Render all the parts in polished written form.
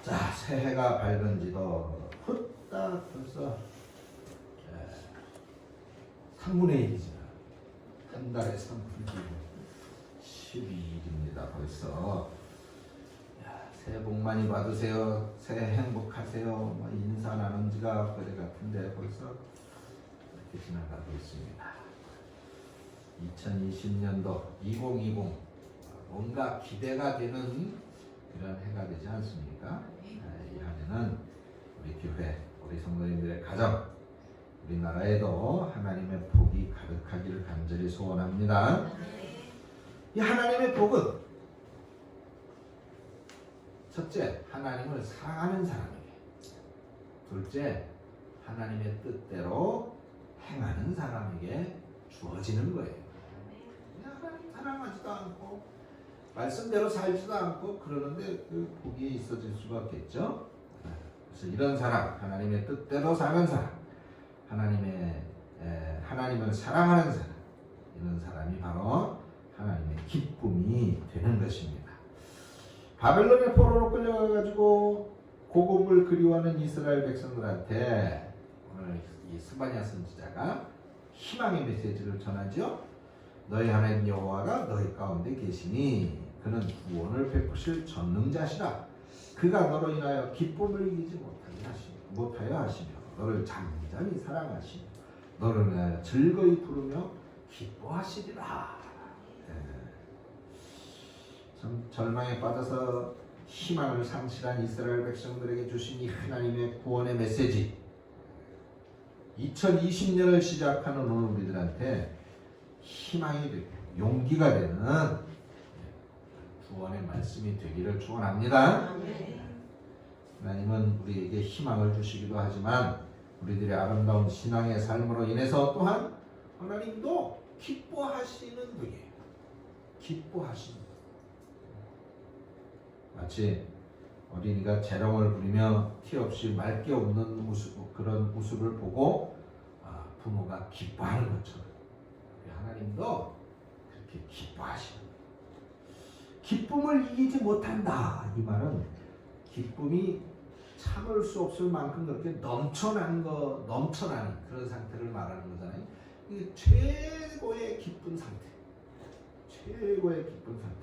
자, 새해가 밝은 지도 후딱 벌써 3분의 1이죠. 한 달에 3분의 1. 12일입니다. 벌써. 야, 새해 복 많이 받으세요. 새해 행복하세요. 뭐 인사 나눈 지가 그래 같은데 벌써 이렇게 지나가고 있습니다. 2020년도 2020 뭔가 기대가 되는 이런 해가 되지 않습니까? 이 한해는 우리 교회, 우리 성도님들의 가정, 우리나라에도 하나님의 복이 가득하기를 간절히 소원합니다. 이 하나님의 복은 첫째, 하나님을 사랑하는 사람에게, 둘째, 하나님의 뜻대로 행하는 사람에게 주어지는 거예요. 하나님 사랑하지도 않고 말씀대로 살지도 않고 그러는데 그 복이 있어질 수가 없겠죠. 그래서 이런 사람, 하나님의 뜻대로 사는 사람, 하나님을 사랑하는 사람, 이런 사람이 바로 하나님의 기쁨이 되는 것입니다. 바벨론의 포로로 끌려가가지고 고국을 그리워하는 이스라엘 백성들한테 오늘 이 스바냐 선지자가 희망의 메시지를 전하죠. 너희 하나님 여호와가 너희 가운데 계시니 그는 구원을 베푸실 전능자시라. 그가 너로 인하여 기쁨을 이기지 못하여 하시며 너를 잠잠히 사랑하시며 너를 인하여 즐거이 부르며 기뻐하시리라. 참 절망에 빠져서 희망을 상실한 이스라엘 백성들에게 주신 이 하나님의 구원의 메시지, 2020년을 시작하는 오늘 우리들한테 희망이 되고 용기가 되는 구원의 말씀이 되기를 축원합니다. 하나님은 우리에게 희망을 주시기도 하지만 우리들의 아름다운 신앙의 삶으로 인해서 또한 하나님도 기뻐하시는 분이에요. 기뻐하시는 분. 마치 어린이가 재롱을 부리며 티 없이 맑게 웃는 그런 모습을 보고 부모가 기뻐하는 것처럼 하나님도 그렇게 기뻐하시는 거예요. 기쁨을 이기지 못한다. 이 말은 기쁨이 참을 수 없을 만큼 그렇게 넘쳐나는 그런 상태를 말하는 거잖아요. 이게 최고의 기쁜 상태. 최고의 기쁜 상태.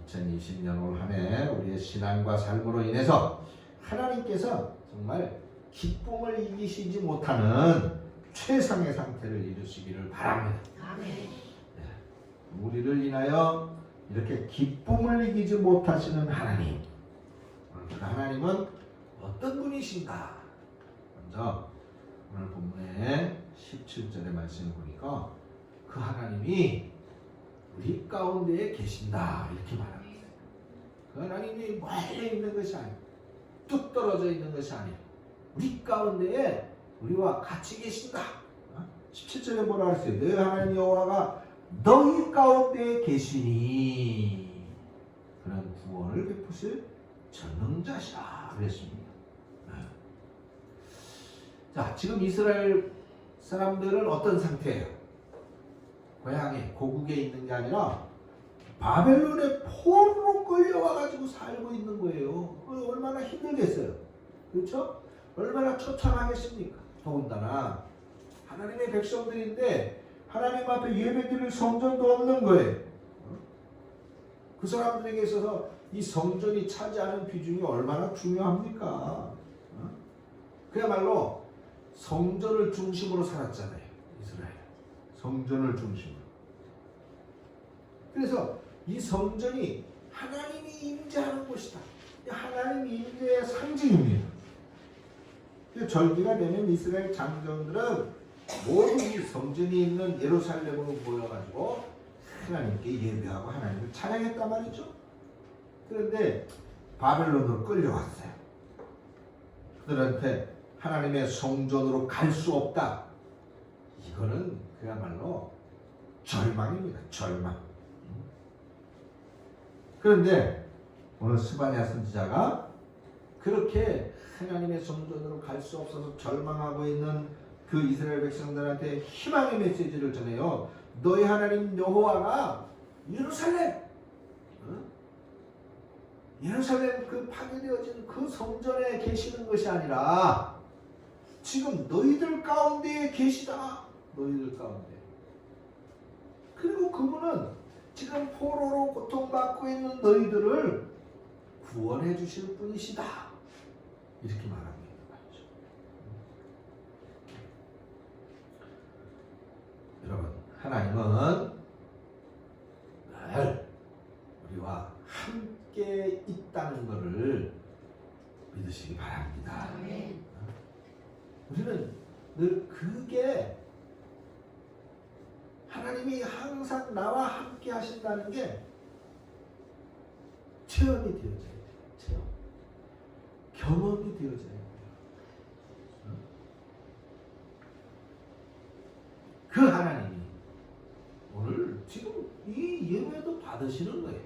2020년 올 한 해 우리의 신앙과 삶으로 인해서 하나님께서 정말 기쁨을 이기시지 못하는 최상의 상태를 이루시기를 바랍니다. 아멘. 우리를 인하여 이렇게 기쁨을 이기지 못하시는 하나님, 그 하나님은 어떤 분이신가? 먼저 오늘 본문의 17절의 말씀을 보니까 그 하나님이 우리 가운데에 계신다 이렇게 말합니다. 그 하나님이 멀리 있는 것이 아니고 뚝 떨어져 있는 것이 아니고 우리 가운데에 우리와 같이 계신다. 17절에 뭐라 그랬어요? 너희 하나님 여호와가 너희 가운데에 계시니 그런 구원을 베푸실 전능자시라 그랬습니다. 자, 지금 이스라엘 사람들은 어떤 상태예요? 고향에 고국에 있는 게 아니라 바벨론의 포로로 끌려와가지고 살고 있는 거예요. 얼마나 힘들겠어요. 그렇죠? 얼마나 처참하겠습니까? 더군다나 하나님의 백성들인데 하나님 앞에 예배드릴 성전도 없는 거예요. 그 사람들에게 있어서 이 성전이 차지하는 비중이 얼마나 중요합니까? 그야말로 성전을 중심으로 살았잖아요. 이스라엘. 성전을 중심으로. 그래서 이 성전이 하나님이 임재하는 곳이다. 하나님 임재의 상징입니다. 절기가 되면 이스라엘 장정들은 모두 이 성전이 있는 예루살렘으로 모여가지고 하나님께 예배하고 하나님을 찬양했단 말이죠. 그런데 바벨론으로 끌려왔어요. 그들한테 하나님의 성전으로 갈 수 없다. 이거는 그야말로 절망입니다. 절망. 그런데 오늘 스바냐 선지자가 그렇게 하나님의 성전으로 갈 수 없어서 절망하고 있는 그 이스라엘 백성들한테 희망의 메시지를 전해요. 너희 하나님 여호와가 예루살렘 예루살렘 그 파괴되어진 그 성전에 계시는 것이 아니라 지금 너희들 가운데에 계시다. 너희들 가운데. 그리고 그분은 지금 포로로 고통받고 있는 너희들을 구원해 주실 분이시다. 이렇게 말합니다. 여러분, 하나님은 늘 우리와 함께 있다는 것을 믿으시기 바랍니다. 우리는 늘 그게 하나님이 항상 나와 함께 하신다는 게 체험이 되어져야 돼요. 체험. 경험이 되어져야 돼요. 그 하나님이 오늘 지금 이 예배도 받으시는 거예요.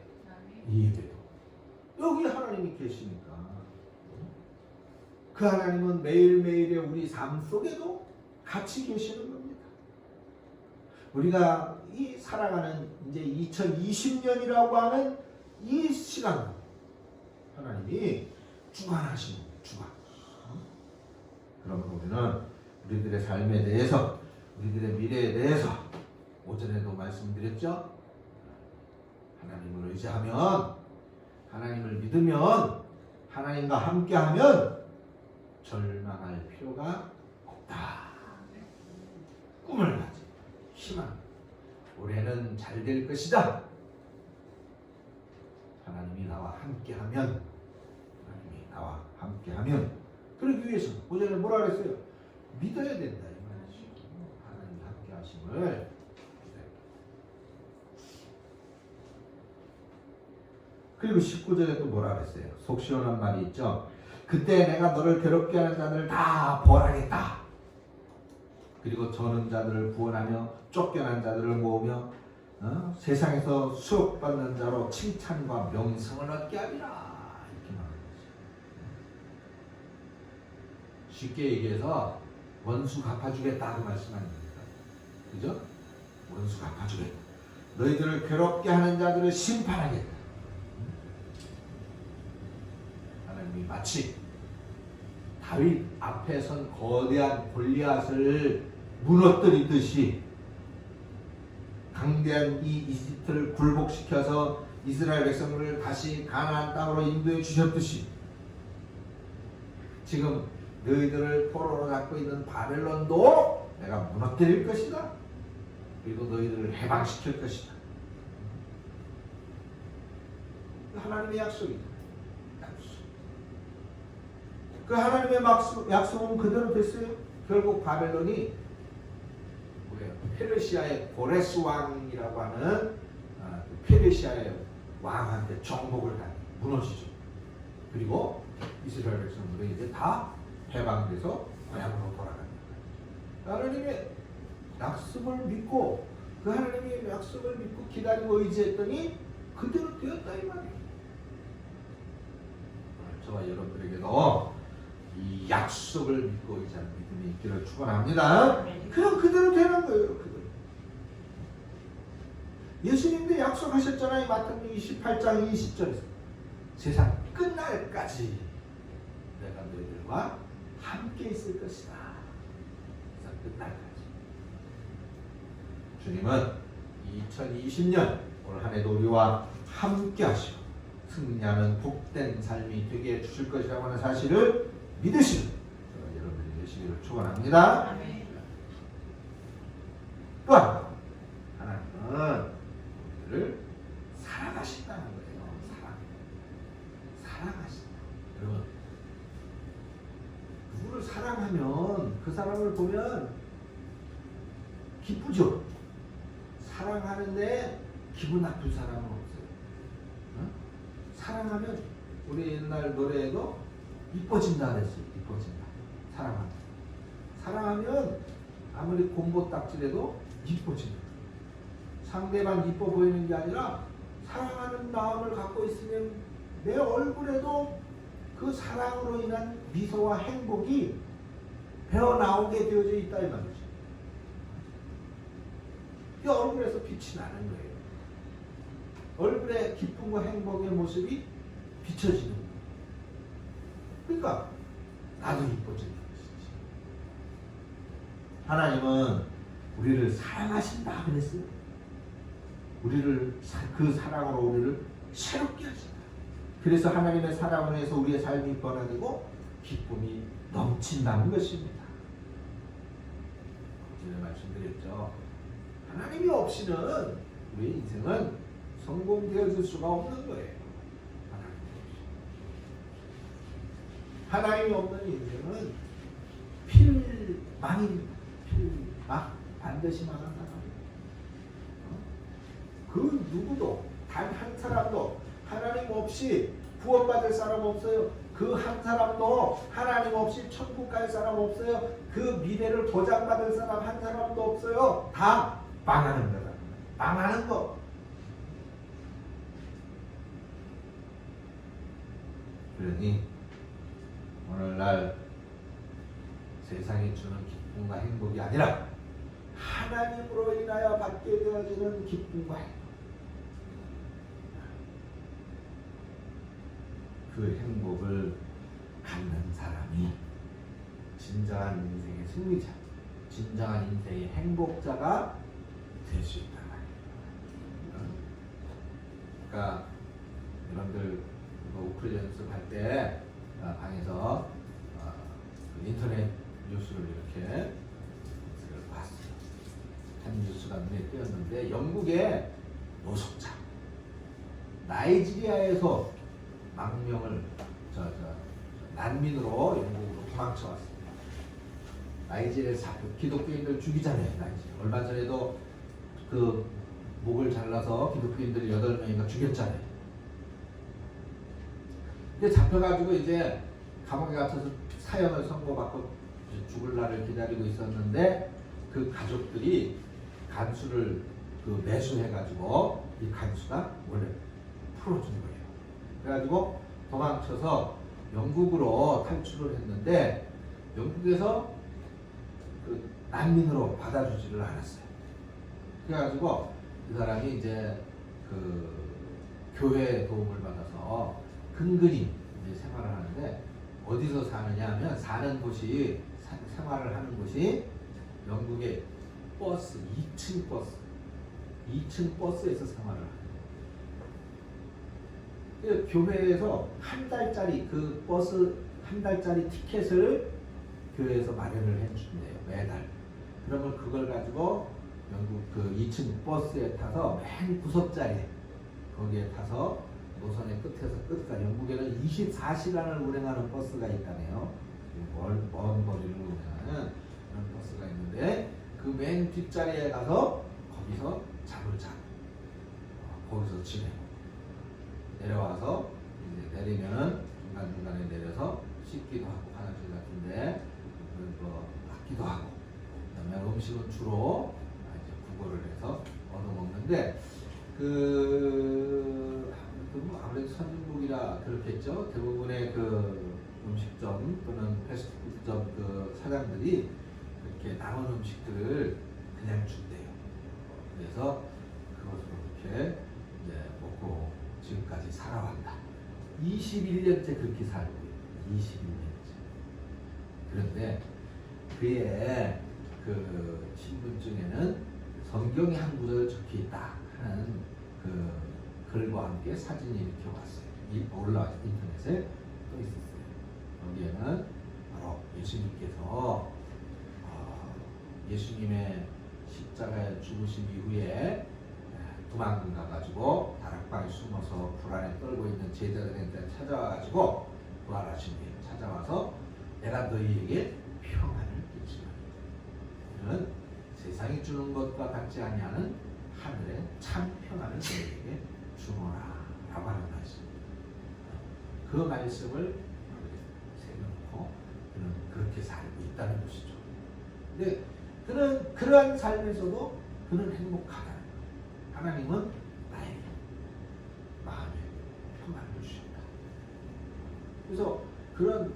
이 예배도. 여기 하나님이 계시니까. 그 하나님은 매일매일의 우리 삶 속에도 같이 계시는 겁니다. 우리가 이 살아가는 이제 2020년이라고 하는 이 시간 하나님이 주관하시는 주관. 그러면 우리는 우리들의 삶에 대해서 우리들의 미래에 대해서 오전에도 말씀드렸죠. 하나님을 의지하면 하나님을 믿으면 하나님과 함께하면 절망할 필요가 없다. 꿈을 가지 희망. 올해는 잘 될 것이다. 하나님이 나와 함께하면 그러기 위해서 오전에 뭐라 그랬어요? 믿어야 된다 이 말이죠. 하나님 함께하심을. 그리고 19절에 또 뭐라 그랬어요? 속 시원한 말이 있죠. 그때 내가 너를 괴롭게 하는 자들을 다 벌하겠다. 그리고 저는 자들을 구원하며 쫓겨난 자들을 모으며 세상에서 수업받는 자로 칭찬과 명성을 얻게 하리라. 이렇게 말하는 거죠. 쉽게 얘기해서 원수 갚아주겠다 그 말씀 아닙니까? 그죠? 원수 갚아주겠다. 너희들을 괴롭게 하는 자들을 심판하겠다. 하나님이 마치 다윗 앞에 선 거대한 골리앗을 무너뜨리듯이 강대한 이 이집트를 굴복시켜서 이스라엘 백성들을 다시 가나안 땅으로 인도해 주셨듯이 지금 너희들을 포로로 잡고 있는 바벨론도 내가 무너뜨릴 것이다. 그리고 너희들을 해방시킬 것이다. 하나님의 약속이다. 그 하나님의 약속은 그대로 됐어요. 결국 바벨론이 페르시아의 고레스 왕이라고 하는 페르시아의 왕한테 정복을 하니 무너지죠. 그리고 이스라엘 백성들은 이제 다 해방돼서 고향으로 돌아갑니다. 하나님의 약속을 믿고 그 하나님의 약속을 믿고 기다리고 의지했더니 그대로 되었다 이 말이에요. 저와 여러분들에게도 이 약속을 믿고 의지하는 믿음이 있기를 축원합니다. 그냥 그대로 되는 거예요. 그대로. 예수님도 약속하셨잖아요. 마태복음 28장 20절에서 세상 끝날까지 내가 너희들과 함께 있을 것이다. 세상 끝날까지. 주님은 2020년 올 한 해도 우리와 함께 하시고 승리하는 복된 삶이 되게 해주실 것이라고 하는 사실을 믿으시는 여러분들이 되시기를 축원합니다. 또한 하나님은 우리를 사랑하신다는 거예요. 사랑하신다. 여러분 누구를 사랑하면 그 사람을 보면 기쁘죠. 사랑하는데 기분 나쁜 사람은 없어요. 사랑하면 우리 옛날 노래에도 이뻐진다 그랬어요. 이뻐진다. 사랑하면 아무리 곰보딱지라도 이뻐진다. 상대방 이뻐 보이는 게 아니라 사랑하는 마음을 갖고 있으면 내 얼굴에도 그 사랑으로 인한 미소와 행복이 배어나오게 되어져 있다 이 말이죠. 그 얼굴에서 빛이 나는 거예요. 얼굴에 기쁨과 행복의 모습이 비춰지는 거예요. 그러니까 나도 이뻐지는 것이지. 하나님은 우리를 사랑하신다 그랬어요. 우리를 그 사랑으로 우리를 새롭게 하신다. 그래서 하나님의 사랑을 해서 우리의 삶이 변화되고 기쁨이 넘친다는 것입니다. 전에 말씀드렸죠. 하나님이 없이는 우리의 인생은 성공되어질 수가 없는 거예요. 하나님이 없는 인생은 반드시 망한다. 그 누구도 단 한 사람도 하나님 없이 구원받을 사람 없어요. 그 한 사람도 하나님 없이 천국 갈 사람 없어요. 그 미래를 보장받을 사람 한 사람도 없어요. 다 망하는 거다. 망하는 거. 그러니 오늘날 세상이 주는 기쁨과 행복이 아니라 하나님으로 인하여 받게 되어지는 기쁨과 행복. 그 행복을 갖는 사람이 진정한 인생의 승리자, 진정한 인생의 행복자가 될 수 있단 말이에요. 그러니까 여러분들 오크레 연습할 때 방에서 인터넷 뉴스를 이렇게 봤어요. 한 뉴스가 눈에 띄었는데 영국의 노숙자 나이지리아에서 망명을 난민으로 영국으로 도망쳐 왔습니다. 나이지리아에서 기독교인들 죽이잖아요. 나이지리아. 얼마 전에도 그 목을 잘라서 기독교인들이 8명인가 죽였잖아요. 근데 잡혀가지고 이제 감옥에 갇혀서 사형을 선고받고 죽을 날을 기다리고 있었는데 그 가족들이 간수를 매수해가지고 이 간수가 원래 풀어준 거예요. 그래가지고 도망쳐서 영국으로 탈출을 했는데 영국에서 그 난민으로 받아주지를 않았어요. 그래가지고 그 사람이 이제 그 교회의 도움을 받아서 근근히 이제 생활을 하는데 어디서 사느냐 하면 사는 곳이 생활을 하는 곳이 영국의 버스 2층 버스에서 생활을 하는 거예요. 교회에서 한 달짜리 그 버스 한 달짜리 티켓을 교회에서 마련을 해준대요. 매달. 그러면 그걸 가지고 영국 그 2층 버스에 타서 맨 구석자리에 거기에 타서 노선의 끝에서 끝까지 영국에는 24시간을 운행하는 버스가 있다네요. 먼 거리를 운행하는 그런 버스가 있는데 그 맨 뒷자리에 가서 거기서 잠을 자고 거기서 지내고 내려와서 이제 내리면은 중간중간에 내려서 씻기도 하고 화장실 같은데 뭐 닦기도 하고 그다음에 음식은 주로 이제 국어를 해서 얻어먹는데 아무래도 선진국이라 그렇겠죠. 대부분의 그 음식점 또는 패스트푸드점 그 사장들이 이렇게 남은 음식들을 그냥 준대요. 그래서 그것으로 이렇게 이제 먹고 지금까지 살아왔다. 21년째 그렇게 살고 있어요. 21년째. 그런데 그의 그 신분증에는 성경의 한 구절 적혀 있다 하는 그 글과 함께 사진이 이렇게 왔어요. 올라와 인터넷에 또 있었어요. 여기에는 바로 예수님께서 예수님의 십자가에 죽으신 이후에 도망 가가지고 다락방에 숨어서 불안에 떨고 있는 제자들한테 찾아와가지고 부활하신 뒤에 찾아와서 내가 너희에게 평안을 끼치노니 이는 세상이 주는 것과 같지 아니하는 하늘의 참 평안을 너희에게 주노라 라고 하는 말씀입니다. 그 말씀을 새겨놓고 그는 그렇게 살고 있다는 것이죠. 근데 그는 그러한 삶에서도 그는 행복하다. 하나님은 나에게 마음에 평안을 주신다. 그래서 그런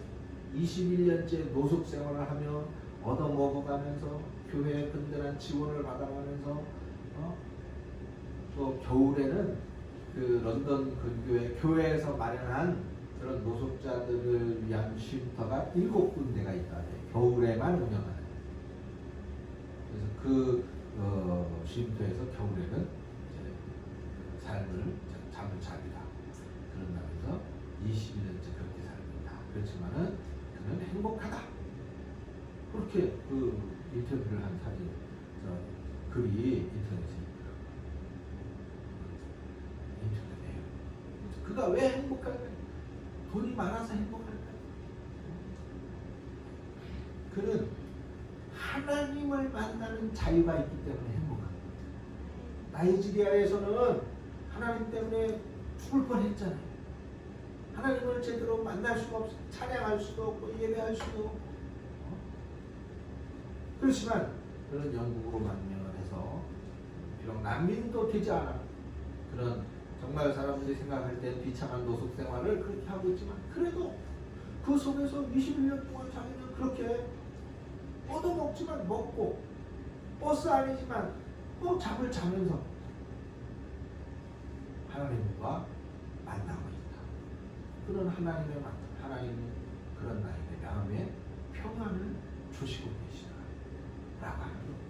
21년째 노숙 생활을 하며 얻어먹어가면서 교회의 든든한 지원을 받아가면서 또 겨울에는 그 런던 근교의 교회에서 마련한 그런 노숙자들을 위한 쉼터가 7군데가 있다. 겨울에만 운영하는. 그래서 그 쉼터에서 겨울에는 이제 잠을 잡니다. 그런다면서 21년째 그렇게 살고 있다. 그렇지만은 그는 행복하다. 그렇게 그 인터뷰를 한 사진, 글이 인터넷에 있더라고요. 인터넷에요. 그가 왜 행복할까요? 돈이 많아서 행복할까요? 그는 하나님을 만나는 자유가 있기 때문에 행복합니다. 나이지리아에서는 하나님 때문에 죽을 뻔했잖아요. 하나님을 제대로 만날 수가 없어. 찬양할 수도 없고 예배할 수도 없고. 그렇지만 그런 영국으로 망명을 해서 비록 난민도 되지 않아. 그런 정말 사람들이 생각할 때 비참한 노숙 생활을 그렇게 하고 있지만 그래도 그 속에서 21년 동안 자기는 그렇게 얻어먹지만 먹고 버스 아니지만 잠을 자면서 하나님과 만나고 있다. 그런 하나님의 만남, 하나님은 그런 나에게 마음에 평안을 주시고 계시다 라고 하는 겁니다.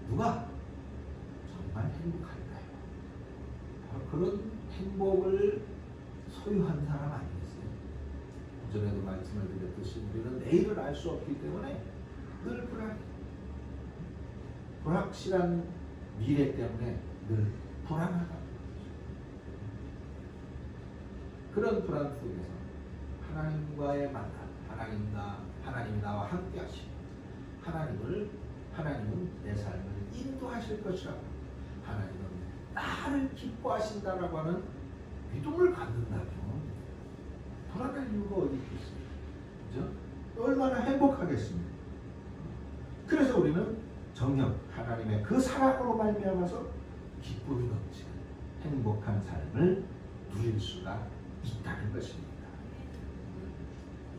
누가 정말 행복할까요? 바로 그런 행복을 소유한 사람 아니겠어요? 전에도 말씀을 드렸듯이 우리는 내일을 알 수 없기 때문에 늘 불확실한 미래 때문에 늘 불안하다. 그런 불안 속에서 하나님과의 만남, 하나님이 나와 함께 하시고 하나님은 내 삶을 인도하실 것이라고, 하나님은 나를 기뻐하신다라고 하는 믿음을 갖는다면 불안할 이유가 어디 있겠어요? 그죠? 얼마나 행복하겠습니까? 그래서 우리는 정녕 하나님의 그 사랑으로 말미암아서 기쁨이 넘치는 행복한 삶을 누릴 수가 있다는 것입니다.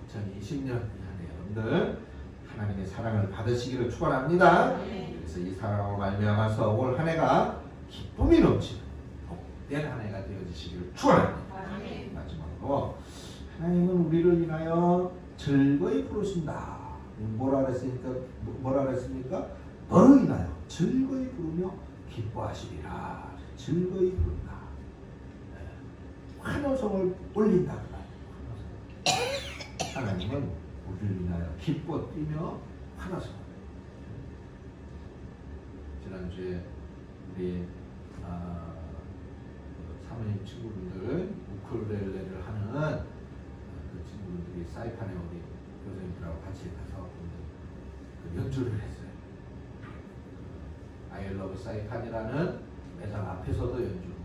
2020년 여러분들 하나님의 사랑을 받으시기를 축원합니다. 그래서 이 사랑으로 말미암아서 올 한 해가 기쁨이 넘치는 복된 한 해가 되어지시기를 축원합니다. 마지막으로 하나님은 우리를 인하여 즐거이 부르신다. 뭐라 그랬습니까? 너를 인하여 즐거이 부르며 기뻐하시리라. 즐거이 부른다. 환호성을 올린다. 하나님은 우리를 인하여 기뻐 뛰며 환호성. 지난주에 우리 사모님 친구분들 우쿨렐레를 하는 그 친구분들이 사이판에 우리 교수님들하고 같이 가서 그 연주를 했어요. 아이러브 사이판이라는 매장 앞에서도 연주를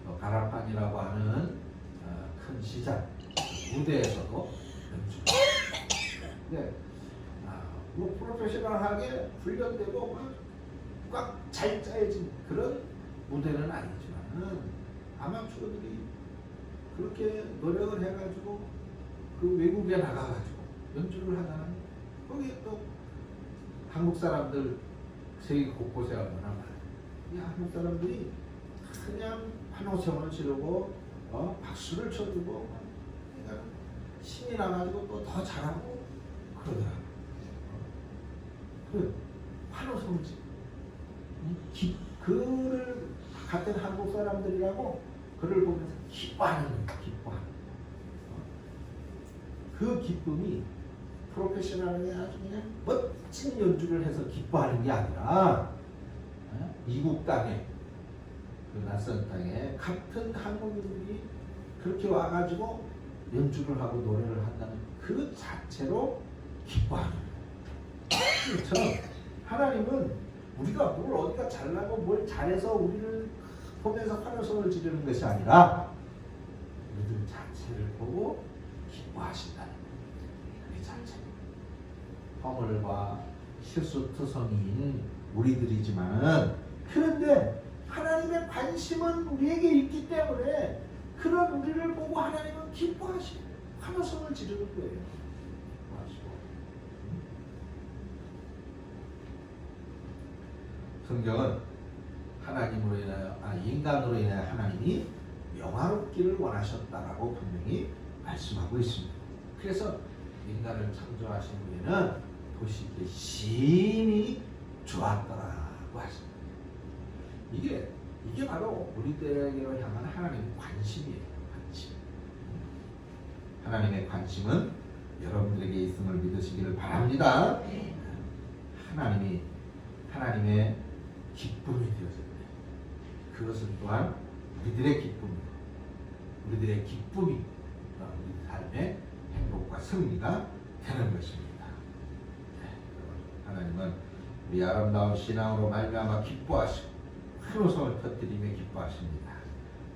하고 가라판이라고 하는 큰 시장 무대에서도 연주를 해요. 근데 뭐 프로페셔널하게 훈련되고 꽉 잘 짜여진 그런 무대는 아니지만 아마추어들이 그렇게 노력을 해가지고 그 외국에 나가가지고 연주를 하잖아요. 거기에 또 한국 사람들 세계 곳곳에 얼마나 많아요. 이 한국 사람들이 그냥 환호성을 지르고 박수를 쳐주고 그러니까 신이 나가지고 또 더 잘하고 그러더라고요. 그 환호성을 지르고 그를 같은 한국 사람들이라고 그를 보면서 기뻐하는 거예요. 그 기쁨이 프로페셔널하게 아주 그냥 멋진 연주를 해서 기뻐하는 게 아니라 미국 땅에 그 낯선 땅에 같은 한국인들이 그렇게 와가지고 연주를 하고 노래를 한다는 그 자체로 기뻐하는 거예요. 그렇죠? 하나님은 우리가 뭘 어디가 잘나고 뭘 잘해서 우리를 보면서 환호성을 지르는 것이 아니라 우리들 자체를 보고 기뻐하신다는 그 자체. 허물과 실수투성이인 우리들이지만은 그런데 하나님의 관심은 우리에게 있기 때문에 그런 우리를 보고 하나님은 기뻐하시고 환호성을 지르는 거예요. 성경은 인간으로 인하여 하나님이 영화롭기를 원하셨다라고 분명히 말씀하고 있습니다. 그래서 인간을 창조하신 후에는 보시기에 심히 좋았더라고 하십니다. 이게 바로 우리들에게로 향한 하나님의 관심이에요. 관심. 하나님의 관심은 여러분들에게 있음을 믿으시기를 바랍니다. 하나님의 기쁨이 되었을 때 그것은 또한 우리들의 기쁨이 우리 삶의 행복과 승리가 되는 것입니다. 하나님은 우리 아름다운 신앙으로 말미암아 기뻐하시고 큰 웃음을 터뜨리며 기뻐하십니다.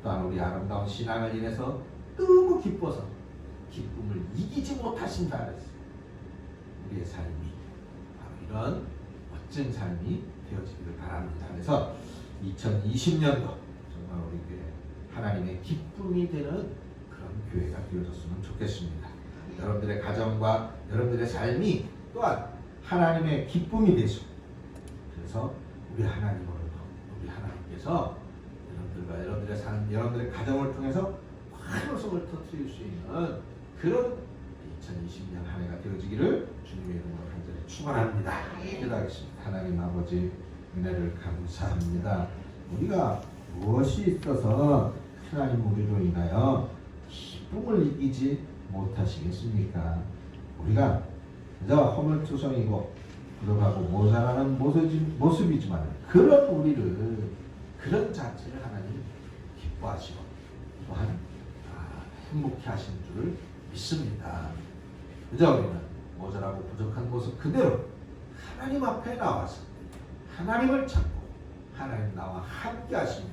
또한 우리 아름다운 신앙을 인해서 너무 기뻐서 기쁨을 이기지 못하신다 그랬어요. 우리의 삶이 바로 이런 멋진 삶이 되어지기를 바랍니다. 그래서 2020년도 정말 우리 교회 하나님의 기쁨이 되는 그런 교회가 되어졌으면 좋겠습니다. 여러분들의 가정과 여러분들의 삶이 또한 하나님의 기쁨이 되시고 그래서 우리 하나님께서 여러분들과 여러분들의 삶, 여러분들의 가정을 통해서 큰 웃음을 터뜨릴 수 있는 그런 2020년 한 해가 되어지기를 주님의 이름으로 간절히 축원합니다. 기도하겠습니다. 하나님 아버지 은혜를 감사합니다. 우리가 무엇이 있어서 하나님 우리로 인하여 기쁨을 이기지 못하시겠습니까? 우리가 그저 허물투성이고 부족하고 모자라는 모습이지만 그런 우리를 그런 자체를 하나님 기뻐하시고 또한 행복해 하신 줄을 믿습니다. 그저 우리는 모자라고 부족한 모습 그대로 하나님 앞에 나와서 하나님을 찾고 하나님 나와 함께 하시며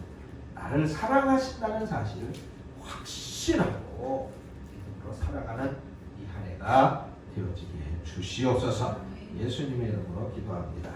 나를 사랑하신다는 사실을 확신하고 믿음으로 살아가는 이 한 해가 되어지게 주시옵소서. 예수님의 이름으로 기도합니다.